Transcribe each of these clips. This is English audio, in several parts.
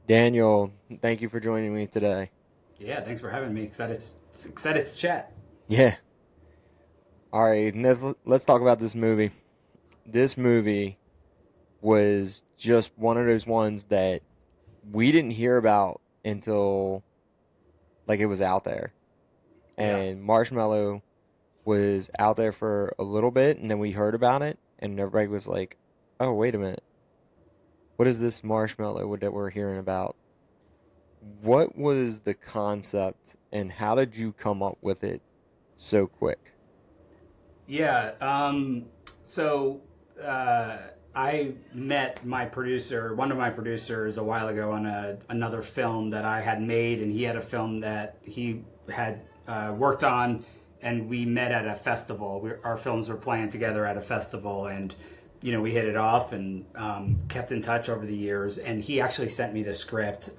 Daniel, thank you for joining me today. Yeah, thanks for having me. Excited to chat. Yeah. All right, let's talk about this movie. This movie was just one of those ones that we didn't hear about until like it was out there. Yeah. And Marshmallow was out there for a little bit and then we heard about it and everybody was like, "Oh, wait a minute. What is this marshmallow that we're hearing about?" What was the concept and how did you come up with it so quick? Yeah. So uh, I met my producer, one of my producers, a while ago on another film that I had made, and he had a film that he had worked on, and we met at a festival. Our films were playing together at a festival, and we hit it off and kept in touch over the years. And he actually sent me the script.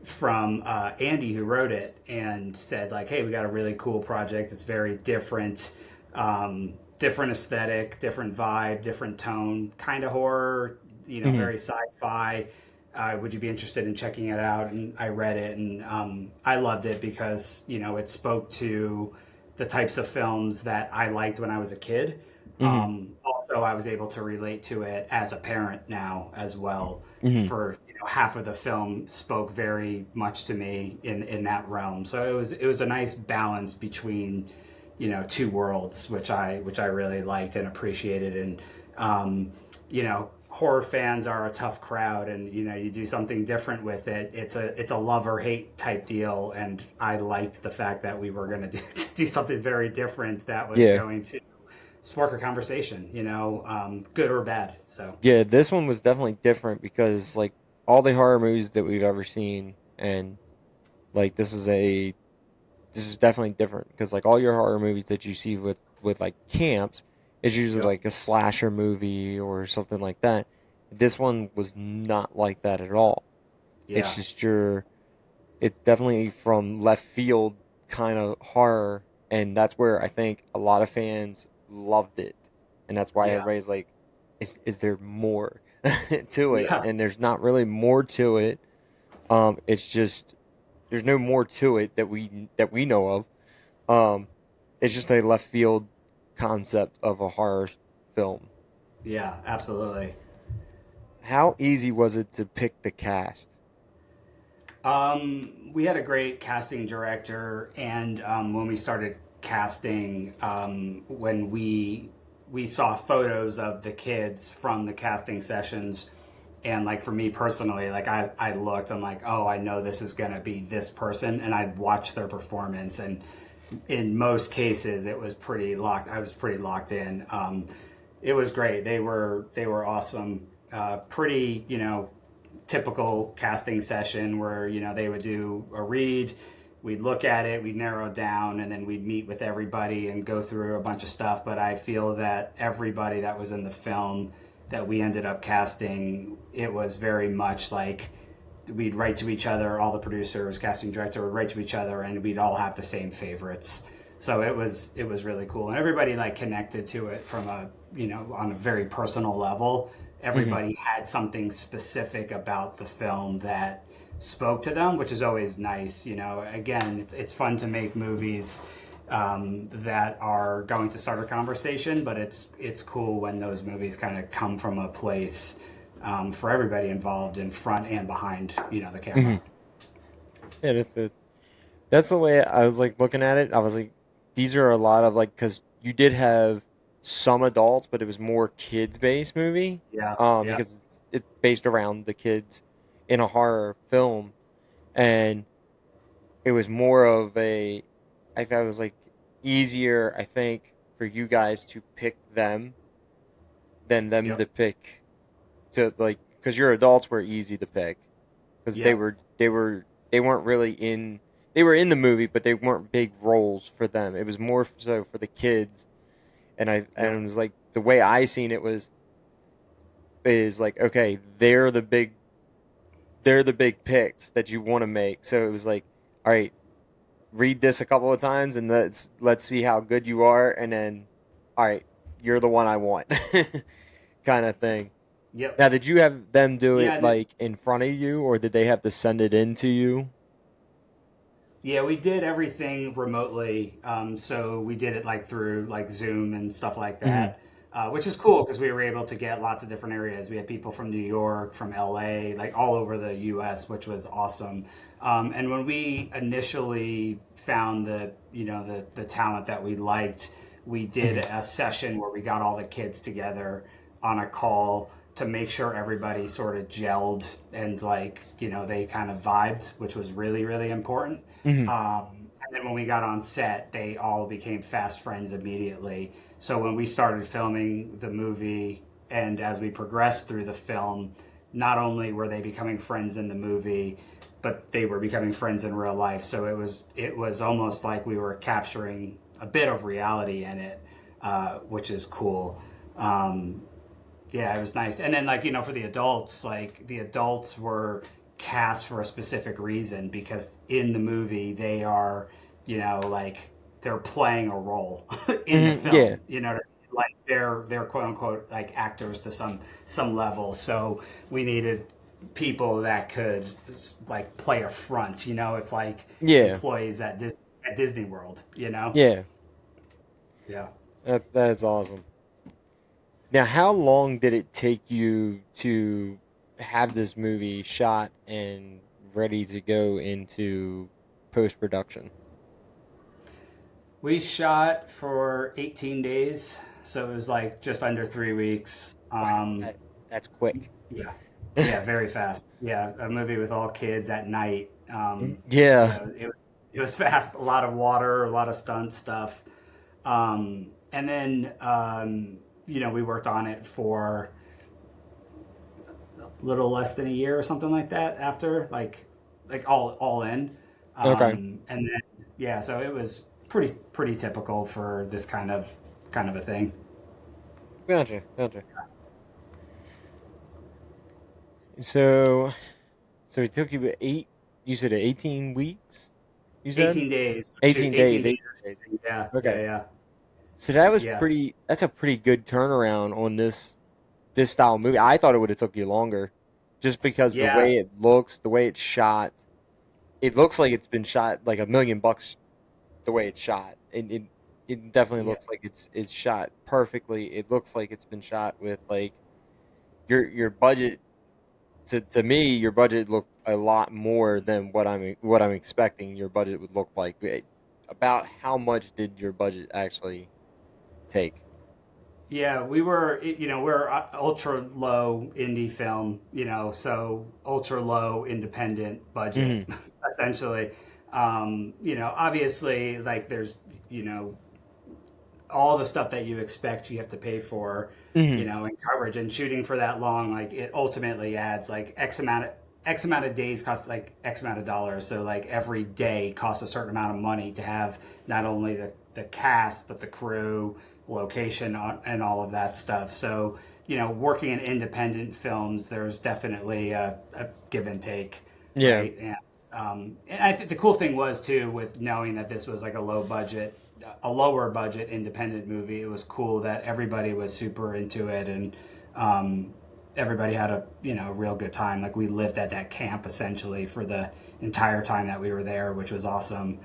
From Andy, who wrote it, and said like, "Hey, we got a really cool project. It's very different, different aesthetic, different vibe, different tone, kind of horror. Hmm. Very sci-fi. Would you be interested in checking it out?" And I read it, and I loved it because it spoke to the types of films that I liked when I was a kid. Hmm. Also, I was able to relate to it as a parent now as well. Hmm. For half of the film spoke very much to me in that realm. So it was a nice balance between two worlds, which I really liked and appreciated. And horror fans are a tough crowd, and you do something different with it. It's a love or hate type deal, and I liked the fact that we were going to do something very different that was Yeah. going to spark a conversation, good or bad. So Yeah, this one was definitely different because like all the horror movies that we've ever seen and like this is definitely different because like all your horror movies that you see with like camps is usually yep. like a slasher movie or something like that. This one was not like that at all. It's Yeah. just it's definitely from left field kind of horror, and that's where I think a lot of fans loved it, and that's why Yeah. everybody's like, "Is there more to it?" Yeah. And there's not really more to it. It's just there's no more to it that we know of. Um, it's just a left field concept of a horror film. Yeah, absolutely. How easy was it to pick the cast? We had a great casting director, and when we started casting, when we saw photos of the kids from the casting sessions, and like for me personally, like I looked, I'm like, oh, I know this is gonna be this person, and I'd watch their performance, and in most cases, it was pretty locked. I was pretty locked in. It was great. They were awesome. Pretty, typical casting session where they would do a read, we'd look at it, we'd narrow it down, and then we'd meet with everybody and go through a bunch of stuff. But I feel that everybody that was in the film that we ended up casting, it was very much like we'd write to each other. All the producers, casting director would write to each other, and we'd all have the same favorites. So it was really cool, and everybody like connected to it from a on a very personal level. Hmm. Everybody had something specific about the film that spoke to them, which is always nice. Again, it's fun to make movies that are going to start a conversation, but it's cool when those movies kind of come from a place for everybody involved in front and behind the Hmm. camera. Yeah, that's the way I was like looking at it. I was like, these are a lot of like because you did have some adults, but it was more kids based movie. Yeah, yeah, Because it's based around the kids in a horror film, and it was more of a. I thought it was like easier. I think for you guys to pick them than them yep, to pick to like because your adults were easy to pick because they yep, were they were they weren't really in they were in the movie but they weren't big roles for them. It was more so for the kids, and yep, it was like the way I seen it was is like okay they're the big picks that you want to make. So it was like all right, read this a couple of times and let's see how good you are, and then all right, you're the one I want, kind of thing. Yep. Now, did you have them do it Yeah. like in front of you, or did they have to send it in to you? Yeah, we did everything remotely. So we did it like through like Zoom and stuff like Hmm. that, which is cool because we were able to get lots of different areas. We had people from New York, from LA, like all over the US, which was awesome. And when we initially found the talent that we liked, we did Hmm. a session where we got all the kids together on a call to make sure everybody sort of gelled and like they kind of vibed, which was really really important. Hmm. And then when we got on set, they all became fast friends immediately. So when we started filming the movie, and as we progressed through the film, not only were they becoming friends in the movie, but they were becoming friends in real life. So it was almost like we were capturing a bit of reality in it, which is cool. Um, yeah, it was nice. And then like, for the adults, like the adults were cast for a specific reason because in the movie they are, like they're playing a role in the Hmm. Yeah. film, like they're quote unquote like actors to some level. So we needed people that could like play a front, it's like Yeah. employees at Disney World. Yeah. Yeah. That's awesome. Now, how long did it take you to have this movie shot and ready to go into post production? We shot for 18 days, so it was like just under 3 weeks. Wow, that's quick. Yeah, yeah, very fast. Yeah, a movie with all kids at night. Yeah. It was fast. A lot of water, a lot of stunt stuff, and then we worked on it for a little less than a year or something like that. After like all in, Okay. and then yeah, so it was pretty typical for this kind of a thing. Gotcha. Gotcha. So, so it took you about eight. You said 18 weeks. You said 18 days. Shoot, 18 18 days. days 18 of days. shooting. Yeah, yeah, Okay. yeah, So that was yeah, pretty. That's a pretty good turnaround on this style movie. I thought it would have took you longer, just because the yeah, way it looks, the way it's shot. It looks like it's been shot like $1 million. The way it's shot, it definitely yeah. looks like it's shot perfectly. It looks like it's been shot with like your budget. To me, your budget looked a lot more than what I'm expecting your budget would look like. About how much did your budget actually take? Yeah, we're ultra low indie film, so ultra low independent budget, Hmm. essentially. Obviously, like there's, you know, all the stuff that you expect you have to pay for, Hmm. in coverage and shooting for that long, like it ultimately adds like X amount of days costs like X amount of dollars. So like every day costs a certain amount of money to have not only the cast but the crew, location, and all of that stuff. So working in independent films, there's definitely a give and take, Yeah. right? And I think the cool thing was too with knowing that this was like a lower budget independent movie. It was cool that everybody was super into it, and everybody had a real good time. Like we lived at that camp essentially for the entire time that we were there, which was awesome.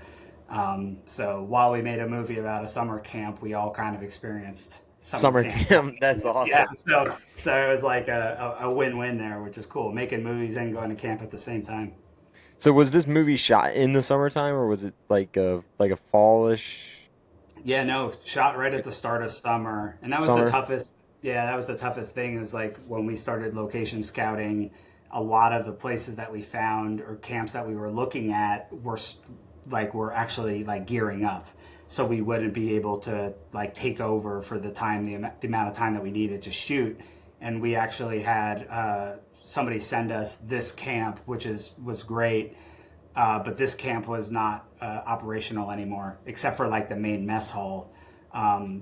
So while we made a movie about a summer camp, we all kind of experienced summer Summer camp. camp. That's Yeah, awesome. so it was like a win-win there, which is cool. Making movies and going to camp at the same time. So was this movie shot in the summertime, or was it like a fallish Yeah, no, shot right at the start of summer, and that was the summer? toughest. Yeah, that was the toughest thing. Is like when we started location scouting, a lot of the places that we found or camps that we were looking at were actually like gearing up, so we wouldn't be able to like take over for the amount of time that we needed to shoot. And we actually had somebody send us this camp, which was great, but this camp was not operational anymore, except for like the main mess hall.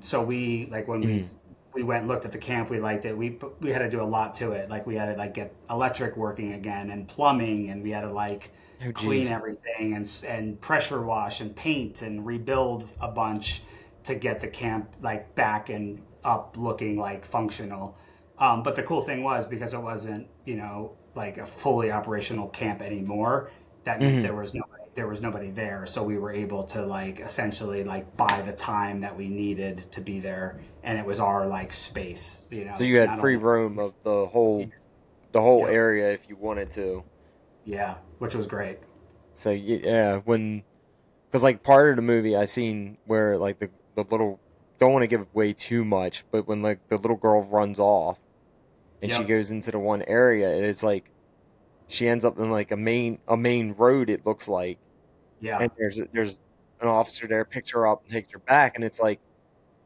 So we like when Mm. we went and looked at the camp, we liked it. We had to do a lot to it. Like we had to like get electric working again and plumbing, and we had to like Oh, clean geez. everything and pressure wash and paint and rebuild a bunch to get the camp like back and up looking like functional. But the cool thing was because it wasn't, like a fully operational camp anymore. That meant Hmm. there was nobody there, so we were able to like essentially like buy the time that we needed to be there, and it was our like space, So you had not free only. roam of the whole Yep. area if you wanted to. Yeah, which was great. So yeah, when because like part of the movie I seen where like the little, don't want to give away too much, but when like the little girl runs off and she Yep. goes into the one area, and it's like she ends up in like a main road, it looks like, Yeah. and there's an officer there, picks her up and takes her back, and it's like,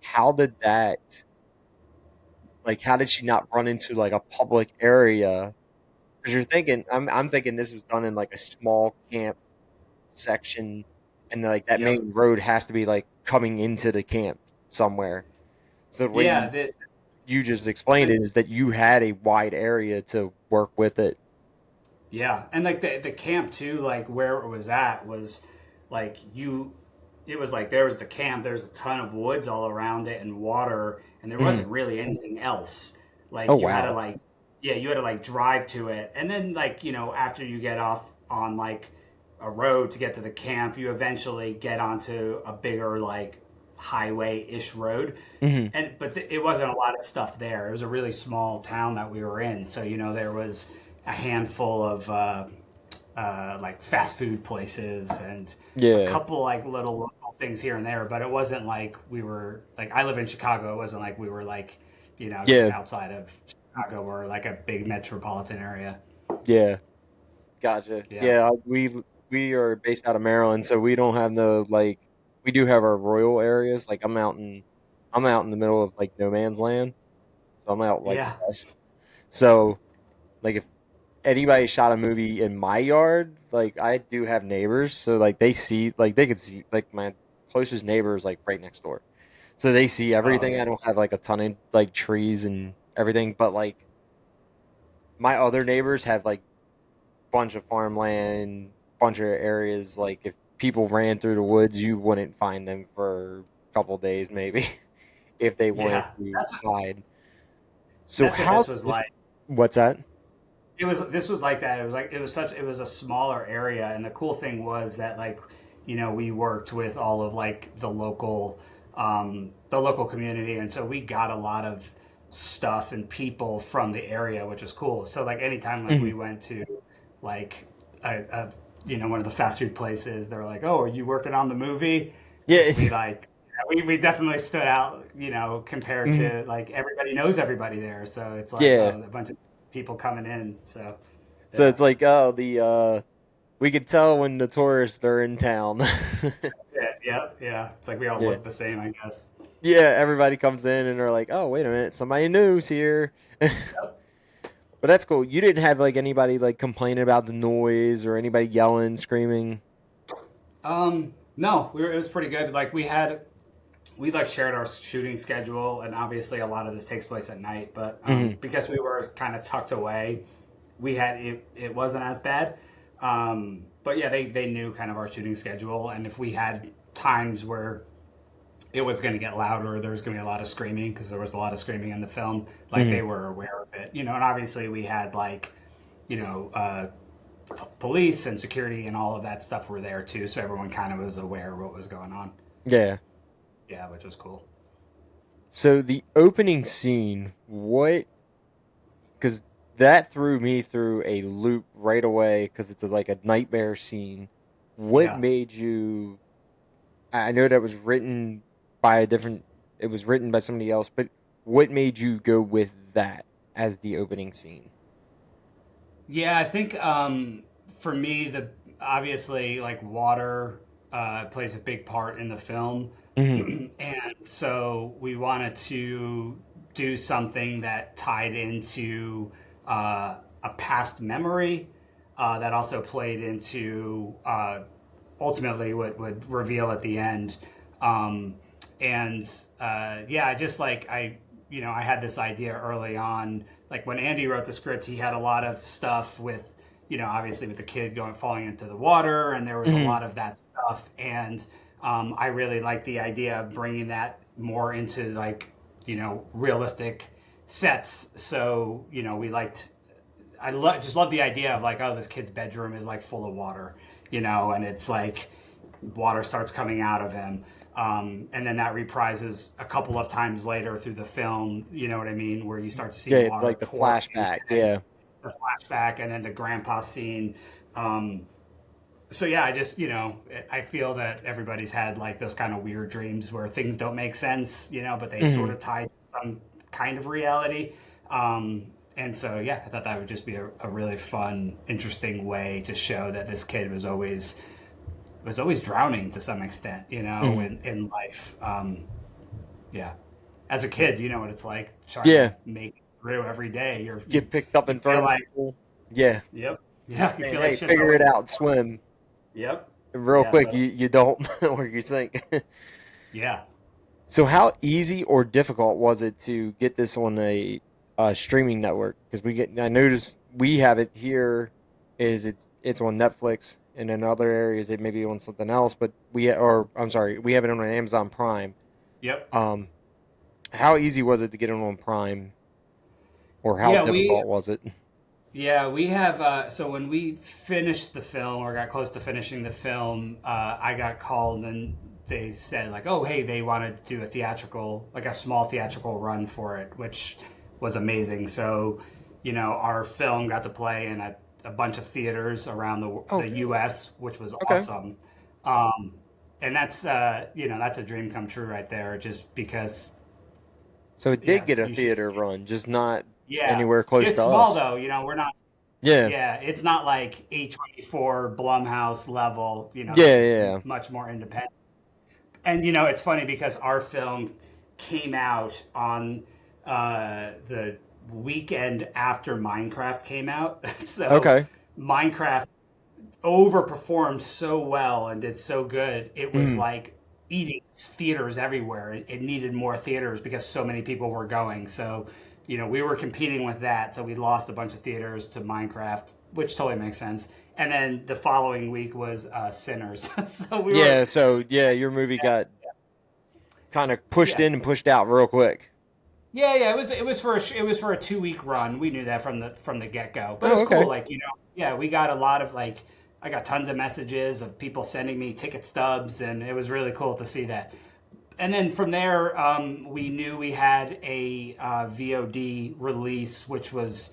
how did that, like, how did she not run into like a public area? Because you're thinking, I'm thinking this was done in like a small camp section, and like that Yep. main road has to be like coming into the camp somewhere. So the way Yeah. you just explained The it is that you had a wide area to work with it. Yeah, and like the camp too, like where it was at was like it was like there was the camp, there's a ton of woods all around it and water, and there Mhm. wasn't really anything else. Oh Like you had to wow. like, yeah, you had to like drive to it, and then like after you get off on like a road to get to the camp, you eventually get onto a bigger like highway-ish road, Hmm. it wasn't a lot of stuff there. It was a really small town that we were in, so there was a handful of like fast food places and a Yeah. couple like little local things here and there. But it wasn't like we were like I live in Chicago. It wasn't like we were like just Yeah. outside of Chicago or like a big metropolitan area. Yeah. Gotcha. Yeah, Yeah, we are based out of Maryland, so we don't have no like, we do have our rural areas. Like I'm out in the middle of like no man's land. So I'm out like yeah, west. So like if anybody shot a movie in my yard, like I do have neighbors, so like they could see like my closest neighbor is like right next door. So they see oh everything. yeah, I don't have like a ton of like trees and everything, but like my other neighbors have like bunch of farmland, bunch of areas. Like if people ran through the woods, you wouldn't find them for a couple days maybe if they wanted yeah. to hide. So That's what how this was if, like. what's that? This was like that. It was like it was a smaller area, and the cool thing was that like we worked with all of like the local community, and so we got a lot of stuff and people from the area, which was cool. So like anytime like we Mhm. went to like a one of the fast food places, they were like, "Oh, are you working on the movie?" Yeah. Because we like we definitely stood out, compared Mhm. to like everybody knows everybody there. So it's like, Yeah. oh, a bunch of people coming in. So So yeah, it's like, oh, we could tell when the tourists are in town. yeah, yeah, yeah. It's like we all Yeah. look the same, I guess. Yeah, everybody comes in and they're like, "Oh, wait a minute, somebody new's here." Yep. But that's cool. You didn't have like anybody like complaining about the noise or anybody yelling, screaming. No, it was pretty good. Like we like shared our shooting schedule, and obviously a lot of this takes place at night. But Hmm. because we were kind of tucked away, we had it. It wasn't as bad. But yeah, they knew kind of our shooting schedule, and if we had times where it was going to get louder, there was going to be a lot of screaming because there was a lot of screaming in the film. Like Hmm. they were aware of it, and obviously we had like you know. Police and security and all of that stuff were there too, so everyone kind of was aware of what was going on. Yeah. Yeah, which was cool. So the opening scene, what? Because that threw me through a loop right away because it's like a nightmare scene. What Yeah. made you? I know that was written by a different. It was written by somebody else, but what made you go with that as the opening scene? Yeah, I think for me, the obviously like water plays a big part in the film, Hmm. and so we wanted to do something that tied into a past memory that also played into ultimately what would reveal at the end. Um, and yeah, I just like I had this idea early on. Like when Andy wrote the script, he had a lot of stuff with obviously with the kid going falling into the water, and there was a Hmm. lot of that stuff. And I really like the idea of bringing that more into like realistic sets. So we liked. Just love the idea of like, oh, this kid's bedroom is like full of water, and it's like water starts coming out of him. And then that reprises a couple of times later through the film, you know what I mean, where you start to see Yeah, water like the pouring, and flashback. then Yeah. the flashback, and then the grandpa scene. So yeah, I just I feel that everybody's had like those kind of weird dreams where things don't make sense, but they sort Hmm. of tie to some kind of reality. And so yeah, I thought that would just be a really fun, interesting way to show that this kid was always drowning to some extent, Hmm. in life. Yeah, as a kid, you know what it's like trying to Yeah. make it through every day. Get picked up You in front feel of like, people. Yeah. yep, yeah, you And feel like hey, shit's figure it always, out and swim. yep, And real yeah, quick, so you don't or you sink. yeah. So how easy or difficult was it to get this on a streaming network? Because I noticed we have it here. It's on Netflix, and in other areas it may be on something else. But or I'm sorry, we have it on Amazon Prime. Yep. Um, how easy was it to get it on Prime, or how Yeah, we difficult was it? yeah, we have so when we finished the film or got close to finishing the film, I got called and they said like, "Oh, hey, they want to do a theatrical, like a small theatrical run for it," which was amazing. So, our film got to play in a bunch of theaters around Oh, the really? US, which was Okay. awesome. And that's that's a dream come true right there just because So it did yeah, get a you should theater run, just not yeah. anywhere close It's to small us. though, we're not. Yeah. Yeah, it's not like A24 Blumhouse level. This Yeah. is Yeah. much more independent. And it's funny because our film came out on the weekend after Minecraft came out. So Okay. Minecraft overperformed so well and did so good. It was Mm. like eating theaters everywhere. It needed more theaters because so many people were going. So, we were competing with that. So we lost a bunch of theaters to Minecraft, which totally makes sense. And then the following week was Sinners. So we were, Yeah. So yeah, your movie got kind of pushed yeah, in and pushed out real quick. yeah. It was for a 2 week run. We knew that from the get go. But it was Oh, cool. okay. Like yeah, we got a lot of like I got tons of messages of people sending me ticket stubs, and it was really cool to see that. And then from there, we knew we had a VOD release, which was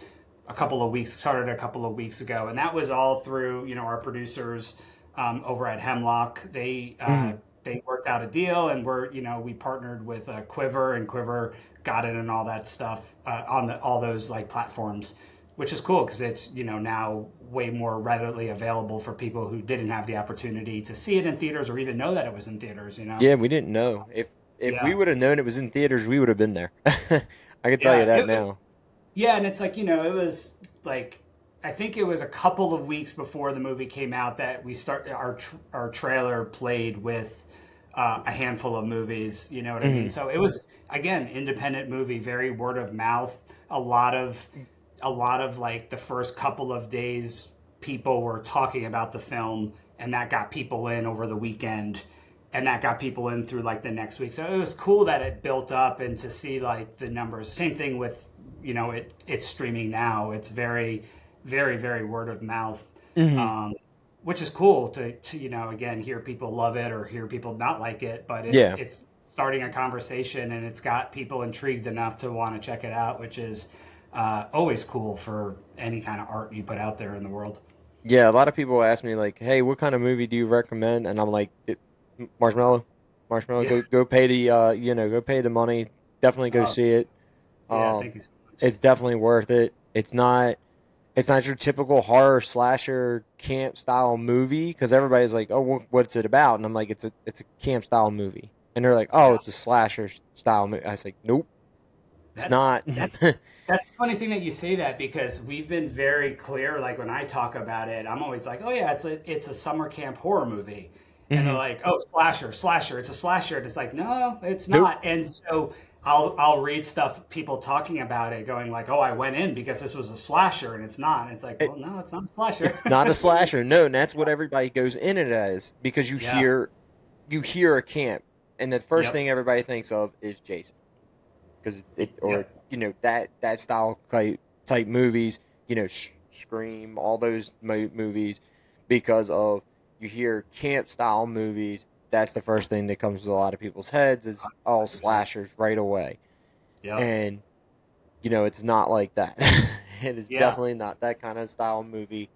started a couple of weeks ago, and that was all through our producers over at Hemlock. Mm. They worked out a deal, and we partnered with Quiver, and Quiver got it and all that stuff on all those like platforms, which is cool because it's now way more readily available for people who didn't have the opportunity to see it in theaters or even know that it was in theaters. Yeah, we didn't know. If we Yeah, would have known it was in theaters, we would have been there. I can tell you yeah, that now. yeah, and it's like it was like I think it was a couple of weeks before the movie came out that we start our trailer played with a handful of movies. You know what I mean? Hmm. So it was again independent movie, very word of mouth. A lot of like the first couple of days, people were talking about the film, and that got people in over the weekend, and that got people in through like the next week. So it was cool that it built up and to see like the numbers. Same thing with it's streaming now. It's very, very, very word of mouth, Hmm. um, which is cool to again hear people love it or hear people not like it. But it's Yeah. it's starting a conversation and it's got people intrigued enough to want to check it out, which is always cool for any kind of art you put out there in the world. Yeah, a lot of people ask me like, "Hey, what kind of movie do you recommend?" And I'm like, Marshmallow, Marshmallow, Yeah, go pay the go pay the money. Definitely go oh, see it. yeah. Um, Thank you so much. it's definitely worth it. It's not your typical horror slasher camp style movie because everybody's like, "Oh, what's it about?" And I'm like, "It's a camp style movie." And they're like, "Oh, Yeah, it's a slasher style movie." I was like, "Nope, it's that not." that that's the funny thing that you say that because we've been very clear. Like when I talk about it, I'm always like, "Oh yeah, it's a summer camp horror movie," and they're Hmm. like, "Oh, slasher, it's a slasher." And it's like, no, it's Nope. not. And so I'll read stuff people talking about it, going like, "Oh, I went in because this was a slasher," and it's not. And it's like, It, well, no, it's not a slasher. it's not a slasher. No, and that's what everybody goes in it as because Yeah. you hear a camp, and the first Yep. thing everybody thinks of is Jason. because it or Yep. that style type movies, Scream, all those movies, because of you hear camp style movies. That's the first thing that comes to a lot of people's heads is all 100%. slashers right away, Yep. and it's not like that. It is Yeah. definitely not that kind of style movie.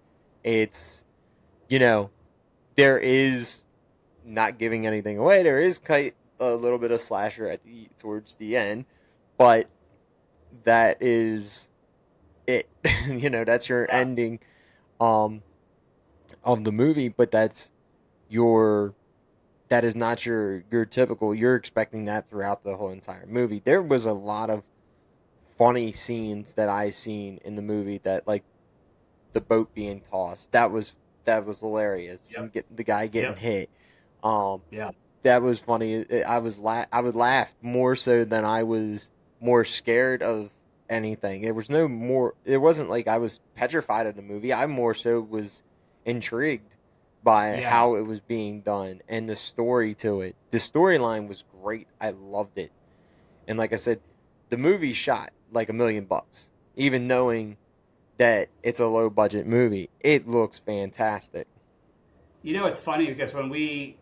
It's you know there is, not giving anything away. There is a little bit of slasher towards the end, but that is it. That's your Yeah. ending um of the movie, but your that is not your typical. You're expecting that throughout the whole entire movie. There was a lot of funny scenes that I seen in the movie, that like the boat being tossed. That was hilarious. Yep. And the guy getting Yep. hit. Um Yeah. that was funny. I would laugh more so than I was more scared of anything. There was no more. It wasn't like I was petrified of the movie. I more so was intrigued by Yeah. how it was being done and the story to it. The storyline was great. I loved it. And like I said, the movie shot like $1 million. Even knowing that it's a low budget movie, it looks fantastic. It's funny because when we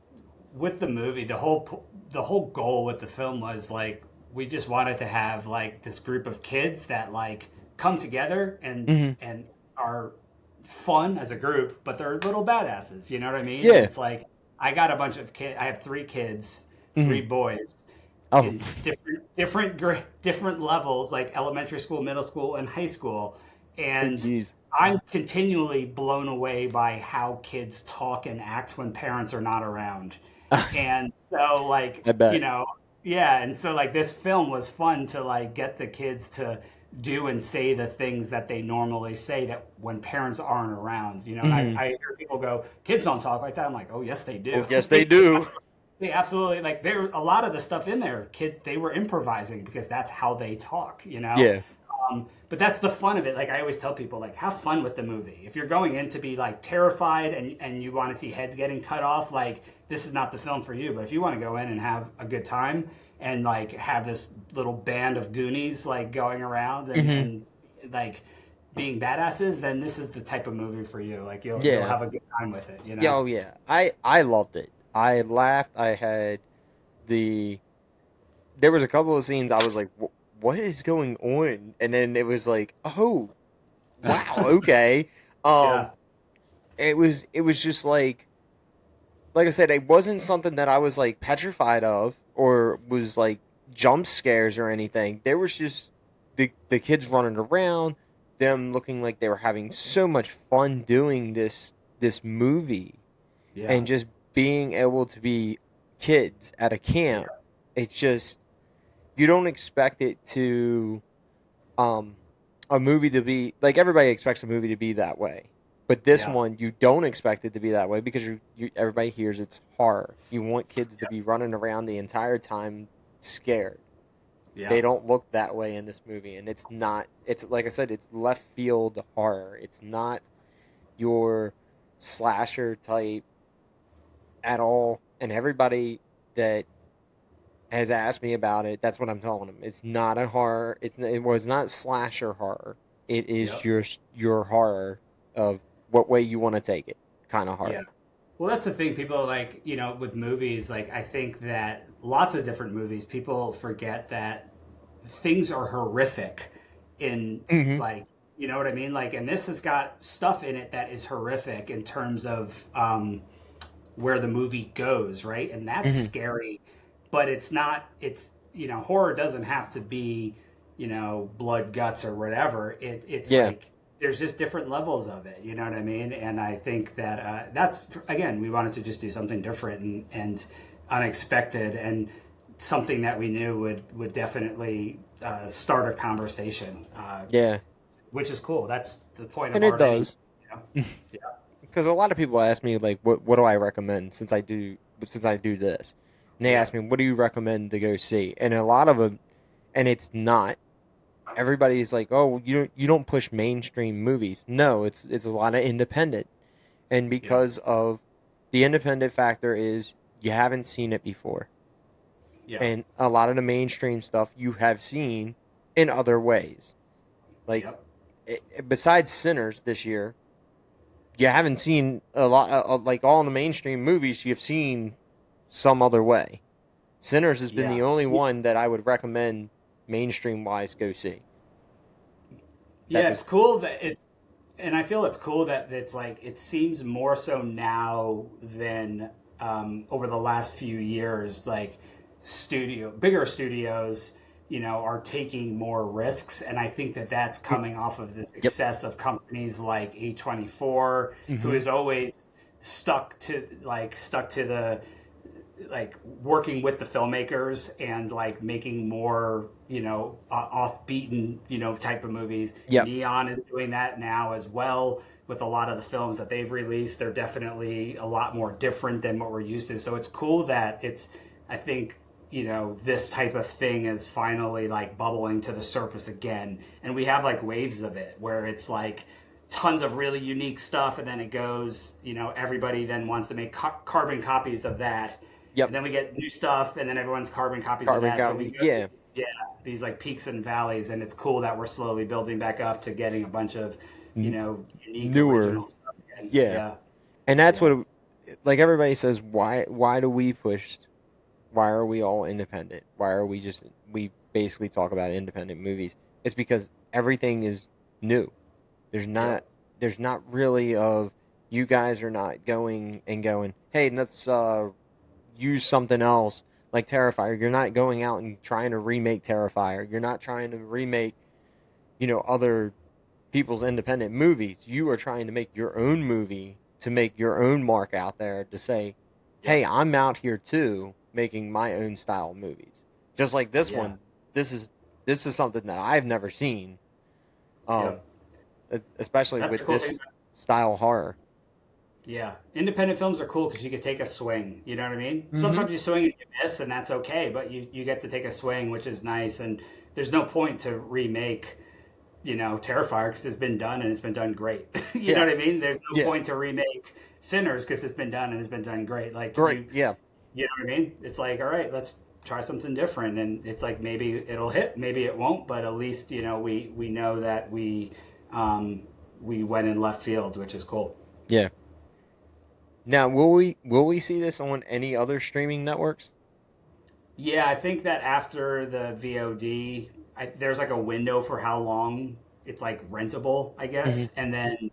with the movie, the whole goal with the film was like we just wanted to have like this group of kids that like come together and Hmm. and are fun as a group, but they're little badasses. You know what I mean? And Yeah. it's like I got a bunch of kids. I have three kids, Hmm. three boys Oh, in different levels, like elementary school, middle school, and high school, oh, and jeez. I'm continually blown away by how kids talk and act when parents are not around. And so like, I bet. yeah, and so like this film was fun to like get the kids to do and say the things that they normally say that when parents aren't around, and Hmm. I hear people go, kids don't talk like that. I'm like, oh yes they do. Oh, yes, they do. They absolutely like there a lot of the stuff in there, kids they were improvising because that's how they talk. Yeah. But that's the fun of it. Like I always tell people, like have fun with the movie. If you're going in to be like terrified and you want to see heads getting cut off, like this is not the film for you. But if you want to go in and have a good time and like have this little band of Goonies like going around and Hmm. and like being badasses, then this is the type of movie for you. Like you'll Yeah. have a good time with it. You Yeah. know? Oh, yeah. I loved it. I laughed. I had the. There was a couple of scenes I was like, "What is going on?" And then it was like, "Oh, wow, okay." Um, Yeah. it was just like I said, it wasn't something that I was like petrified of or was like jump scares or anything. There was just the kids running around, them looking like they were having so much fun doing this movie, Yeah. and just being able to be kids at a camp. Yeah. It's just you don't expect it to um a movie to be like, everybody expects a movie to be that way. But this Yeah. one, you don't expect it to be that way because everybody hears it's horror. You want kids to be running around the entire time scared. Yeah. They don't look that way in this movie, and it's not. It's like I said, it's left field horror. It's not your slasher type at all. And everybody that has asked me about it, that's what I'm telling them. It's not a horror. It was not slasher horror. It is Yep. your horror of what way you want to take it, kind of Yeah. horror. Well, that's the thing. People like, with movies, like, I think that lots of different movies, people forget that things are horrific in, Hmm. like, you know what I mean? Like, and this has got stuff in it that is horrific in terms of where the movie goes, right? And that's Hmm. scary, but it's not, horror doesn't have to be, blood, guts, or whatever. It's Yeah, like, there's just different levels of it, you know what I mean? And I think that that's, again, we wanted to just do something different and unexpected and something that we knew would definitely start a conversation, yeah, which is cool. That's the point of and it art anyway. does. You know? Yeah. Because a lot of people ask me like, what do I recommend since I do this, and they Yeah. ask me, what do you recommend to go see? And a lot of them, and it's not. Everybody's like, oh, you don't push mainstream movies. No, it's a lot of independent, and Yeah. because of the independent factor is you haven't seen it before. Yeah. and a lot of the mainstream stuff you have seen in other ways. Like, Yep. besides Sinners this year, you haven't seen a lot like all the mainstream movies you've seen some other way. Sinners has been Yeah. the only one that I would recommend mainstream wise go see. That Yeah, it's was cool that it's, and I feel it's cool that it's like it seems more so now than over the last few years. Like bigger studios, are taking more risks, and I think that that's mm, coming off of the yep. success of companies like A24, who Hmm. is always stuck to the like working with the filmmakers and like making more off beaten type of movies. Yep. Neon is doing that now as well with a lot of the films that they've released. They're definitely a lot more different than what we're used to, so it's cool that it's, I think, this type of thing is finally like bubbling to the surface again, and we have like waves of it where it's like tons of really unique stuff, and then it goes, everybody then wants to make carbon copies of that, Yep. and then we get new stuff, and then everyone's carbon copies of Carbon that. So we copy. go Yeah. through, yeah, these like peaks and valleys, and it's cool that we're slowly building back up to getting a bunch of, N- unique newer. original stuff again. Yeah. Yeah, And that's yeah, what, like everybody says, why do we push, why are we all independent? Why are we basically talk about independent movies? It's because everything is new. There's yep, not there's not really of, you guys are not going, hey, let's use something else like Terrifier. You're not going out and trying to remake Terrifier. You're not trying to remake, other people's independent movies. You are trying to make your own movie, to make your own mark out there, to say, yep, hey, I'm out here too making my own style movies. Just like this yeah, one, this is this is something that I've never seen. Um, yep. Especially That's the with cool thing. this style horror. Yeah, independent films are cool because you can take a swing. You know what I mean? Mm-hmm. Sometimes you swing and you miss, and that's okay. But you get to take a swing, which is nice. And there's no point to remake, Terrifier because it's been done and it's been done great. You know Yeah. what I mean? There's no Yeah. point to remake Sinners because it's been done and it's been done great. Like Great. Yeah. you know what I mean? It's like, all right, let's try something different, and it's like maybe it'll hit, maybe it won't, but at least we know that we went in left field, which is cool. Yeah. Now, will we see this on any other streaming networks? Yeah, I think that after the VOD, there's like a window for how long it's like rentable, I Mm-hmm. guess, and then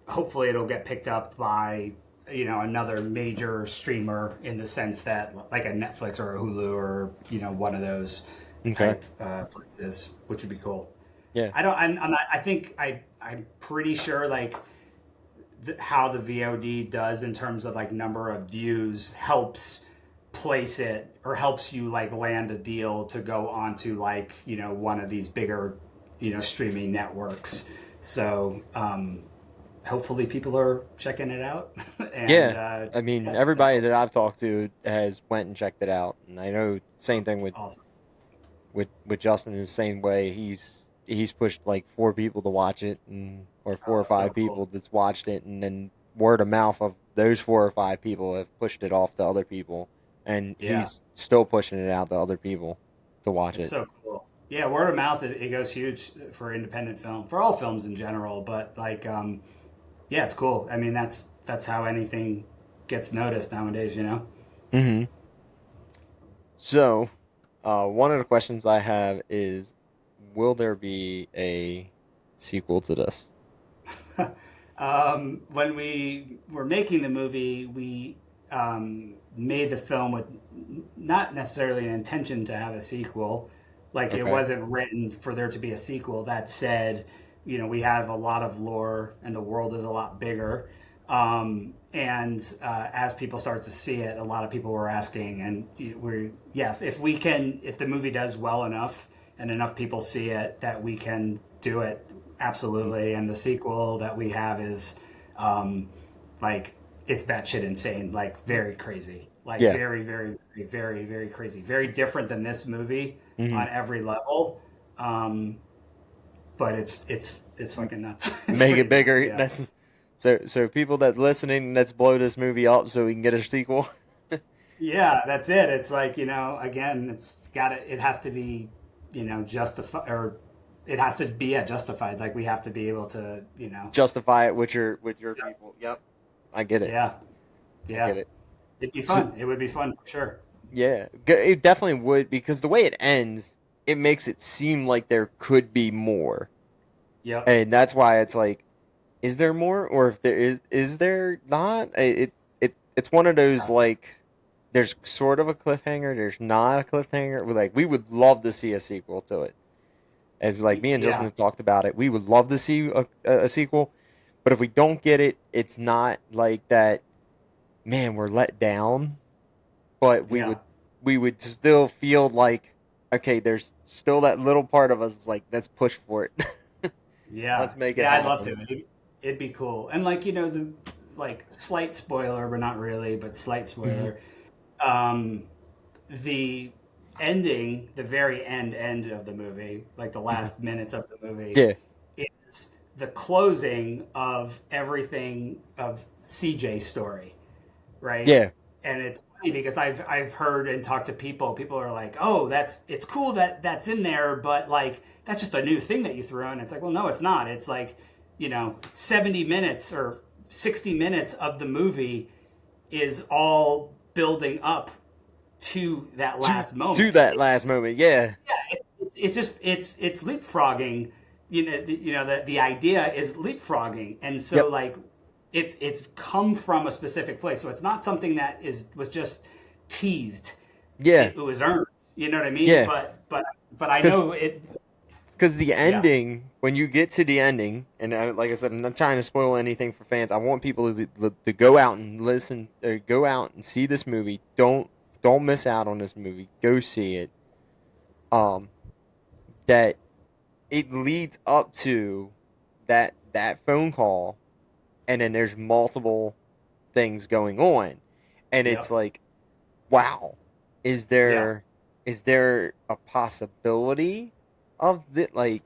hopefully it'll get picked up by another major streamer in the sense that like a Netflix or a Hulu or one of those Okay. type places, which would be cool. Yeah. I don't. I'm not. I think I'm pretty sure like how the VOD does in terms of like number of views helps place it or helps you like land a deal to go onto like one of these bigger streaming networks. So hopefully people are checking it out and Yeah. I mean, yeah, that's everybody cool. that I've talked to has went and checked it out, and I know same thing with Awesome. Justin is the same way. He's pushed like four people to watch it, and or four or Oh, so five cool. people that's watched it, and then word of mouth of those four or five people have pushed it off to other people, and Yeah, he's still pushing it out to other people to watch it's it. so cool. Yeah, word of mouth, it goes huge for independent film, for all films in general, but like yeah, it's cool. I mean, that's how anything gets noticed nowadays. Hmm. So, one of the questions I have is, will there be a sequel to this? When we were making the movie, we made the film with not necessarily an intention to have a sequel. Like it Okay. wasn't written for there to be a sequel. That said, we have a lot of lore, and the world is a lot bigger. And as people start to see it, a lot of people were asking, and we're yes, if the movie does well enough and enough people see it, that we can do it Mm. absolutely. And the sequel that we have is like it's batshit insane, like very crazy, like Yeah. very, very, very, very, very crazy, very different than this movie Hmm. on every level. Um, but it's fucking nuts. It's Make it pretty nuts. bigger. Yeah. That's so. So people that listening, let's blow this movie up so we can get a sequel. Yeah, that's it. It's like, again, it has to be, justify or it has to be, yeah, justified. Like we have to be able to, Justify it with your people. Yep, I get it. yeah, I yeah. get it. It'd be So, fun. It would be fun for sure. yeah, it definitely would because the way it ends, it makes it seem like there could be more, Yep. and that's why it's like, is there more, or if there is there not? It's one of those Yeah. like, there's sort of a cliffhanger, there's not a cliffhanger. We would love to see a sequel to it. As like me and Justin Yeah. have talked about it, we would love to see a sequel, but if we don't get it, it's not like that. Man, we're let down, but Yeah. we would still feel like, okay, there's still that little part of us like, let's push for it. Yeah. Let's make it Yeah, I'd love to. happen. It'd be cool. And like, the like slight spoiler, but not really, but slight Hmm. spoiler. Um, the ending, the very end of the movie, like the Hmm. last minutes of the movie, Yeah, is the closing of everything of CJ's story, right? yeah, And it's funny because I've heard and talked to people. People are like, "Oh, it's cool that that's in there, but like that's just a new thing that you threw in." It's like, well, no, it's not. It's like 70 minutes or 60 minutes of the movie is all building up to that to last moment. that last moment. Yeah, It's just it's leapfrogging. The idea is leapfrogging, and so yep, like it's come from a specific place. So it's not something that was just teased. yeah, It was earned. You know what I mean? yeah. But I Because know it. the Yeah. ending, when you get to the ending, and like I said, I'm not trying to spoil anything for fans. I want people to go out and listen, or go out and see this movie. Don't miss out on this movie. Go see it. Um, that it leads up to that phone call, and then there's multiple things going on, and it's Yep. like, wow, is Yeah. there a possibility of that? Like,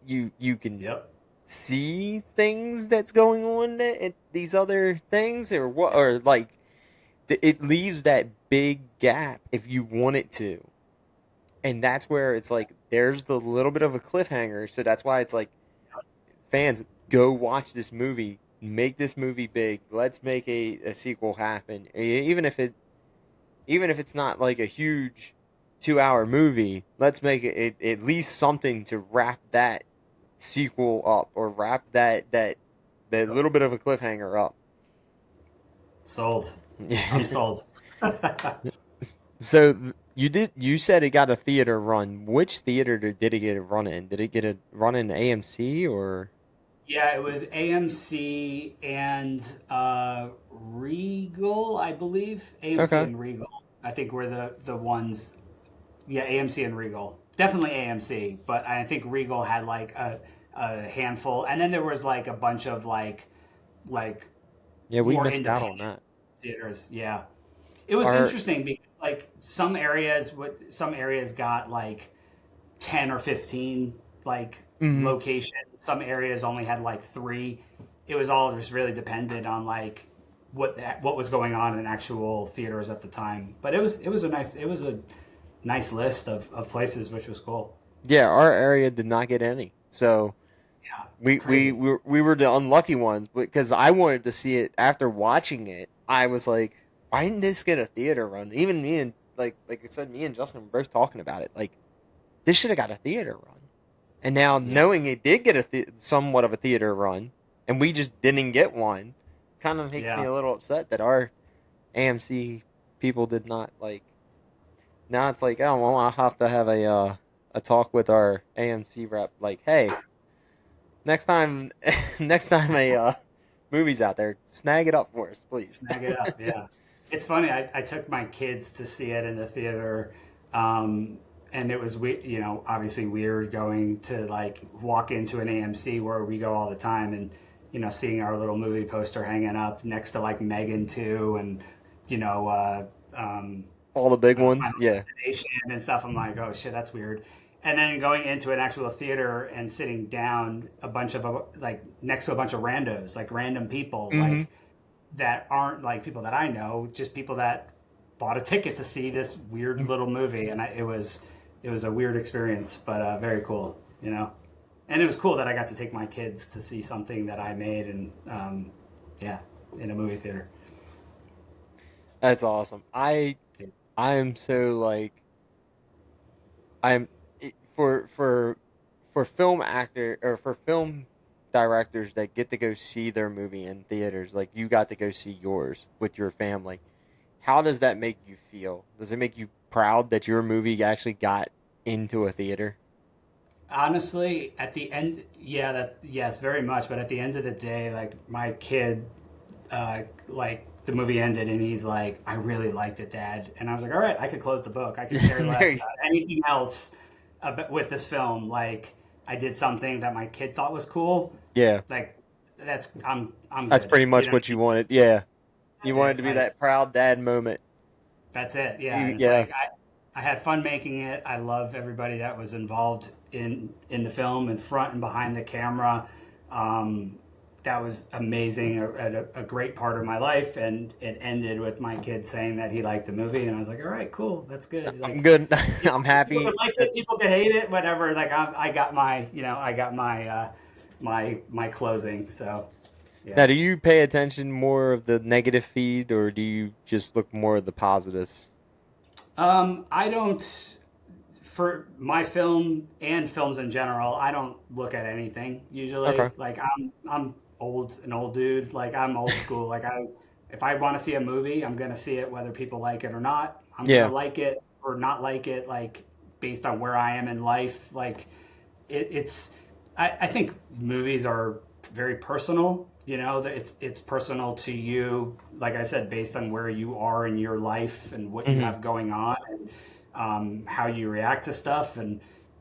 you can Yep. see things that's going on at these other things, or what, or like, it leaves that big gap if you want it to, and that's where it's like there's the little bit of a cliffhanger. So that's why it's like, fans, go watch this movie, make this movie big. Let's make a sequel happen, even if it's not like a huge 2 hour movie. Let's make at least something to wrap that sequel up, or wrap that Yep. little bit of a cliffhanger up. Sold. I'm sold. So you said it got a theater run. Which theater did it get a run in? Did it get a run in AMC or? Yeah, it was AMC and Regal, I believe. AMC Okay. and Regal, I think were the ones. Yeah, AMC and Regal, definitely AMC, but I think Regal had like a handful, and then there was like a bunch of like Yeah, we more missed out independent on that. theaters. Yeah, it was Our interesting because like some areas got like 10 or 15 like mhm. locations. Some areas only had like three. It was all just really dependent on like what was going on in actual theaters at the time. But it was a nice list of places, which was cool. Yeah, our area did not get any. So Yeah, we crazy. we were the unlucky ones, because I wanted to see it after watching it. I was like, why didn't this get a theater run? Even me and, like I said, me and Justin were both talking about it. Like, this should have got a theater run. And now, Yeah, knowing it did get somewhat of a theater run, and we just didn't get one, kind of makes me yeah, a little upset that our AMC people did not like. Now it's like, oh well, I'll have to have a talk with our AMC rep. Like, hey, next time, next time a movie's out there, snag it up for us, please. snag it up. Yeah, it's funny. I took my kids to see it in the theater. Um, and it was obviously weird going to like walk into an AMC where we go all the time, and seeing our little movie poster hanging up next to like Megan 2 and you know All the big ones, Final yeah. Destination and stuff. I'm like, oh shit, that's weird. And then going into an actual theater and sitting down a bunch of like next to a bunch of randos, like random people, Mm-hmm. like that aren't like people that I know, just people that bought a ticket to see this weird little movie, and it was a weird experience, but very cool, you know. And it was cool that I got to take my kids to see something that I made, and yeah, in a movie theater. That's awesome. I am so like I'm for film actor or for film directors that get to go see their movie in theaters, like you got to go see yours with your family. How does that make you feel? Does it make you proud that your movie actually got into a theater? Honestly, at the end, yeah, that yes, very much. But at the end of the day, like my kid, like the movie ended, and he's like, "I really liked it, Dad." And I was like, "All right, I could close the book. I could care less There- about anything else with this film. Like, I did something that my kid thought was cool. yeah, Like, I'm that's good. pretty You much know what what I you mean? wanted. Yeah, you That's wanted it. to be Like, that proud dad moment. that's it. Yeah, You, and it's yeah, like I had fun making it. I love everybody that was involved in the film, in front and behind the camera. Um, that was amazing. A great part of my life, and it ended with my kid saying that he liked the movie, and I was like, all right, cool, that's good. I'm Like, good. I'm people could happy. like That, it, people could hate it, whatever. Like I got my, I got my my closing. So now, yeah. do you pay attention more of the negative feed, or do you just look more of the positives? I don't. For my film and films in general, I don't look at anything Okay. usually. Like I'm old, an old dude. Like I'm old school. Like if I want to see a movie, I'm gonna see it whether people like it or not. I'm gonna Yeah. like it or not like it, like based on where I am in life. Like it's I think movies are very personal. You know, that it's personal to you. Like I said, based on where you are in your life and what you Hmm. have going on, and how you react to stuff. And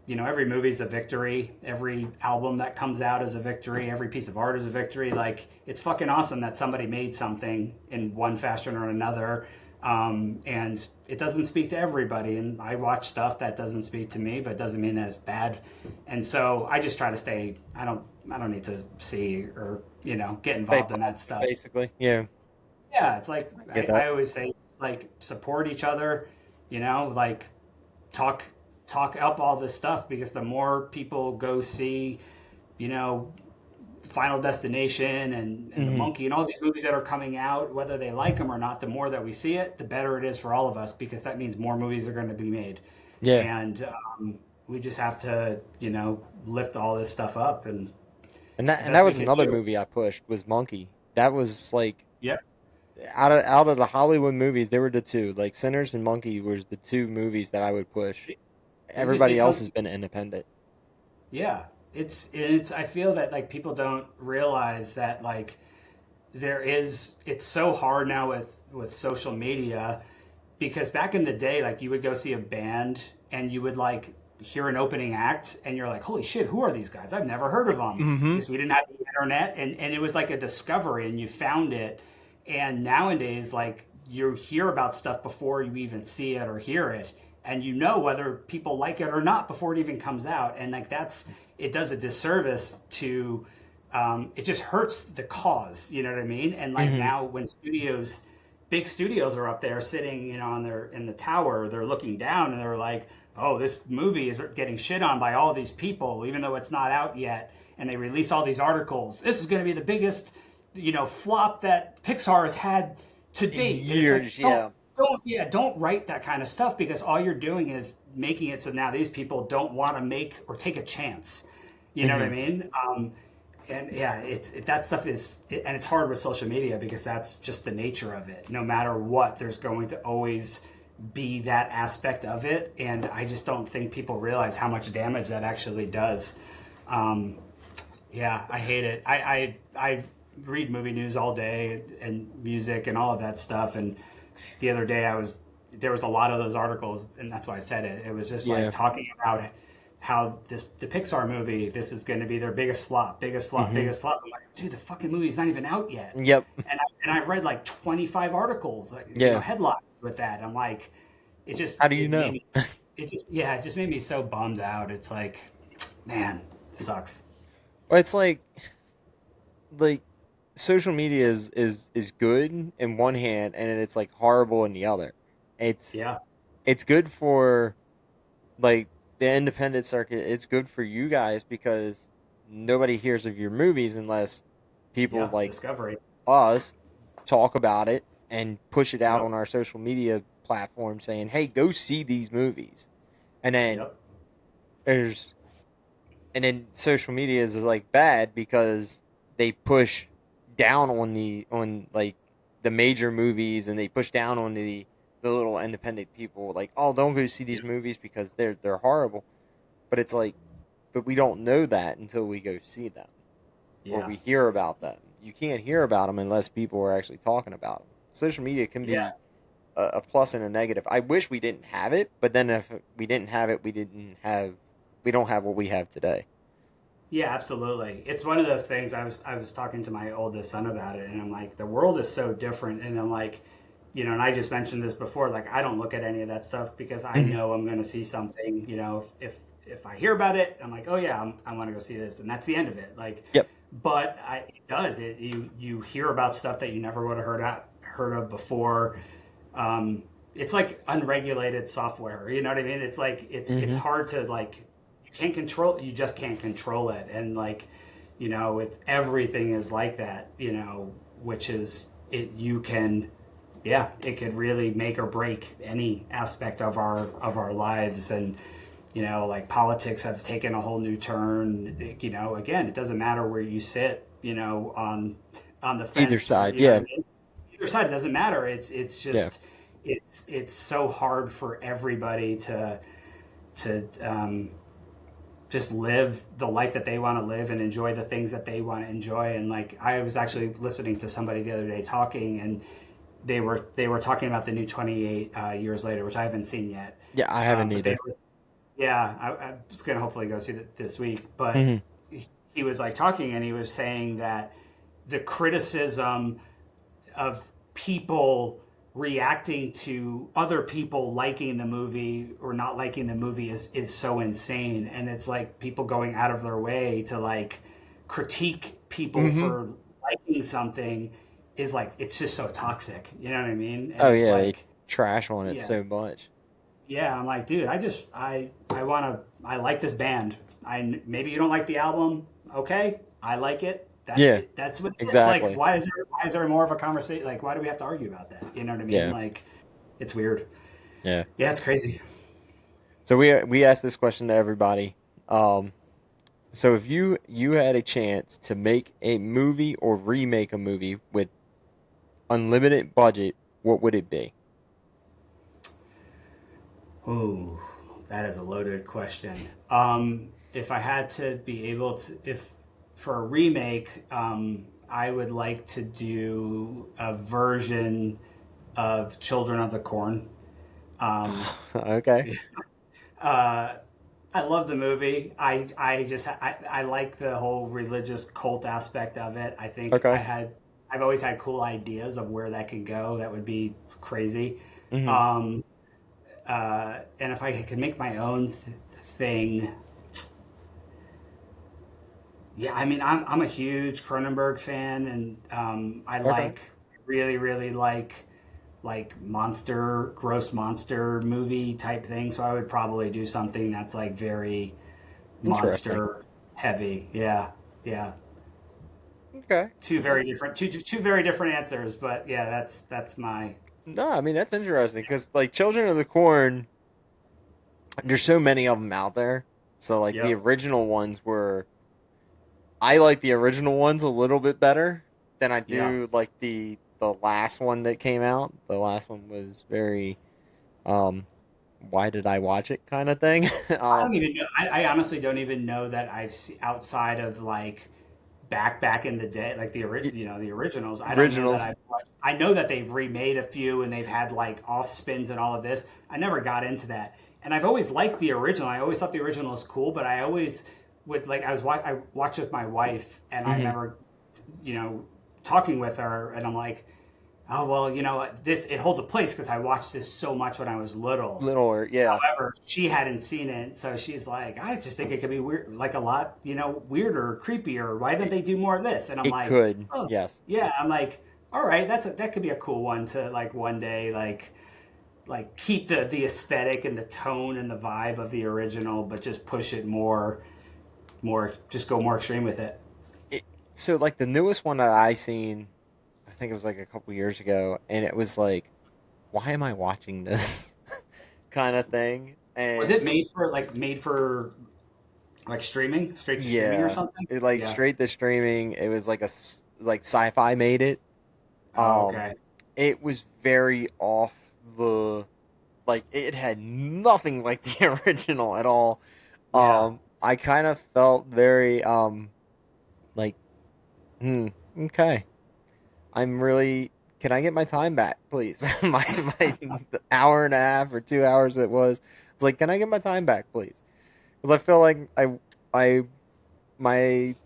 every movie is a victory. Every album that comes out is a victory. Every piece of art is a victory. Like it's fucking awesome that somebody made something in one fashion or another. And it doesn't speak to everybody. And I watch stuff that doesn't speak to me, but it doesn't mean that it's bad. And so I just try to stay. I don't need to see or get Stay involved in that positive, stuff. basically. Yeah. Yeah, it's like I get I that. always say, like support each other. Like talk talk up all this stuff, because the more people go see, you know, Final Destination and The Hmm. Monkey and all these movies that are coming out, whether they like them or not, the more that we see it, the better it is for all of us, because that means more movies are going to be made. Yeah. And we just have to, lift all this stuff up, and And it's that the and that best we was can another do. movie I pushed was Monkey. That was like Yep. out of the Hollywood movies, they were the two. Like Sinners and Monkey was the two movies that I would push. They just Everybody did else has something. been independent. Yeah. It's I feel that like people don't realize that like it's so hard now with social media, because back in the day, like you would go see a band and you would like hear an opening act and you're like, holy shit, who are these guys? I've never heard of them, Hmm. because we didn't have the internet, and it was like a discovery and you found it. And nowadays, like you hear about stuff before you even see it or hear it, and whether people like it or not before it even comes out. And like it does a disservice to it just hurts the cause, you know what I mean? And like Hmm. now when big studios are up there sitting, in the tower, they're looking down and they're like, oh, this movie is getting shit on by all these people, even though it's not out yet. And they release all these articles. This is going to be the biggest, flop that Pixar has had to In date. And it's like, years, yeah. don't write that kind of stuff, because all you're doing is making it so now these people don't want to make or take a chance. You know what I Hmm. mean? And yeah, that stuff and it's hard with social media, because that's just the nature of it. No matter what, there's going to always be that aspect of it, and I just don't think people realize how much damage that actually does. Um, yeah, I hate it. I read movie news all day and music and all of that stuff. And the other day there was a lot of those articles, and that's why I said it. It was just like Yeah. talking about how the Pixar movie, this is going to be their biggest flop, biggest flop, Hmm. biggest flop. I'm like, dude, the fucking movie's not even out yet. Yep. And I've read like 25 articles, like, Yeah. headlines with that. I'm like, How do you it made know? me, it just made me so bummed out. It's like, man, it sucks. Well, it's like social media is good in one hand, and it's like horrible in the other. It's Yeah. it's good for like the independent circuit. It's good for you guys because nobody hears of your movies unless people Yeah. like Discovery. us talk about it and push it out Yep. on our social media platform saying, "Hey, go see these movies." And then Yep. there's and then social media is like bad because they push down on like the major movies and they push down on the little independent people like, "Oh, don't go see these Yep. movies because they're horrible." But it's like but we don't know that until we go see them or Yeah. we hear about them. You can't hear about them unless people are actually talking about them. Social media can Yeah. be a plus and a negative. I wish we didn't have it, but then if we didn't have it, we don't have what we have today. Yeah, absolutely. It's one of those things. I was talking to my oldest son about it, and I'm like, the world is so different. And I'm like, and I just mentioned this before. Like, I don't look at any of that stuff because I Hmm. know I'm going to see something. If I hear about it, I'm like, oh yeah, I want to go see this, and that's the end of it. Like, Yep. but it does. You hear about stuff that you never would have heard of before. Um, it's like unregulated software. You know what I mean? It's like it's Hmm. hard to like you just can't control it, and like it's everything is like that. Which is it you can yeah, it could really make or break any aspect of our lives. And like politics have taken a whole new turn. Again, it doesn't matter where you sit on the Either fence, or side, yeah, what I mean. Either side, it doesn't matter. It's yeah. just it's so hard for everybody to just live the life that they want to live and enjoy the things that they want to enjoy. And like, I was actually listening to somebody the other day talking, and they were talking about the new 28 years later, which I haven't seen yet. Yeah, I haven't But they either. were, yeah, I was gonna hopefully go see it this week. But Hmm. he was like talking, and he was saying that the criticism of people reacting to other people liking the movie or not liking the movie is so insane. And it's like people going out of their way to like critique people Hmm. for liking something is like, it's just so toxic, you know what I mean? And Oh it's yeah, they like, trash on it yeah, so much. yeah, I'm like, dude, I like this band. Maybe you don't like the album. Okay, I like it. Yeah, That's what it is. Like, exactly. why is there more of a conversation? Like, why do we have to argue about that? You know what I mean? Yeah, Like, it's weird. yeah. Yeah, it's crazy. So we asked this question to everybody. Um, so if you had a chance to make a movie or remake a movie with unlimited budget, what would it be? Ooh, that is a loaded question. If I had to be able to, if for a remake, I would like to do a version of Children of the Corn. Um, Okay. uh, I love the movie. I like the whole religious cult aspect of it. I think Okay. I've always had cool ideas of where that could go. That would be crazy. Hmm. Um, and if I could make my own thing, yeah, I mean, I'm a huge Cronenberg fan, and I Okay. really like gross monster movie type thing. So I would probably do something that's like very Interesting. monster heavy. Yeah, yeah. Okay. Two very That's different, two very different answers, but yeah, that's my no, I mean that's interesting because like Children of the Corn, there's so many of them out there. So like the yep, original ones were, I like the original ones a little bit better than I yeah. do like the last one that came out. The last one was very um, why did I watch it kind of thing. I don't even know. I honestly don't even know that outside of like back in the day, like It- the originals. I don't know that Originals. I've watched. I know that they've remade a few and they've had like off spins and all of this. I never got into that, and I've always liked the original. I always thought the original was cool, but I always would like I watched with my wife, and I Hmm. remember you know talking with her, and I'm like, oh well, this it holds a place because I watched this so much when I was little. Littler, yeah. However, she hadn't seen it, so she's like, I just think it could be weird, like a lot, weirder, creepier. Why didn't It, they do more of this? And I'm it like, could, oh, yes. yeah. I'm like, all right, that could be a cool one to like one day, like, like keep the aesthetic and the tone and the vibe of the original, but just push it more, just go more extreme with it. it, so like the newest one that I seen, I think it was like a couple years ago, and it was like, why am I watching this kind of thing? Was And it made for like streaming, straight to streaming or yeah, something? it like Yeah. straight to streaming. It was like like sci-fi made it. Oh, Um, okay. it was very off the like it had nothing like the original at all. Yeah. I kind of felt very like hmm, okay. I'm really. Can I get my time back, please? my hour and a half or 2 hours it was. It's like, can I get my time back, please? Because I feel like I my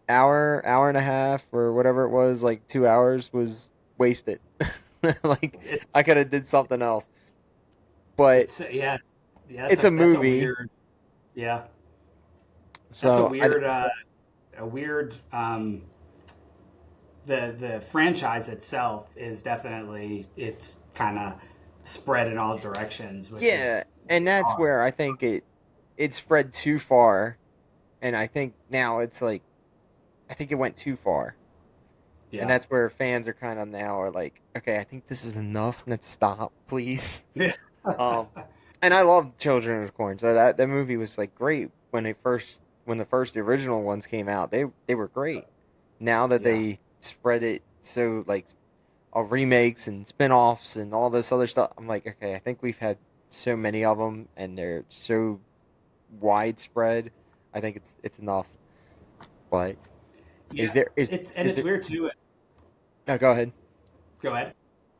hour and a half or whatever it was, like 2 hours was wasted. Like It's I could have did something else. But it's yeah, yeah. it's a That's a movie, weird. Yeah, that's so I a weird. The franchise itself is definitely it's kind of spread in all directions, which is yeah, and that's odd. where I think it spread too far, and I think now it's like I think it went too far. And Yeah. that's where fans are kind of now are like, okay, I think this is enough. Let's stop, please. Yeah. Um, and I love Children of the Corn. So that movie was like great when the first original ones came out. They were great. Now that Yeah. they spread it so like remakes and spin-offs and all this other stuff, I'm like, okay, I think we've had so many of them and they're so widespread. I think it's enough. But Yeah. is It's there? weird too. No, go ahead. Go ahead.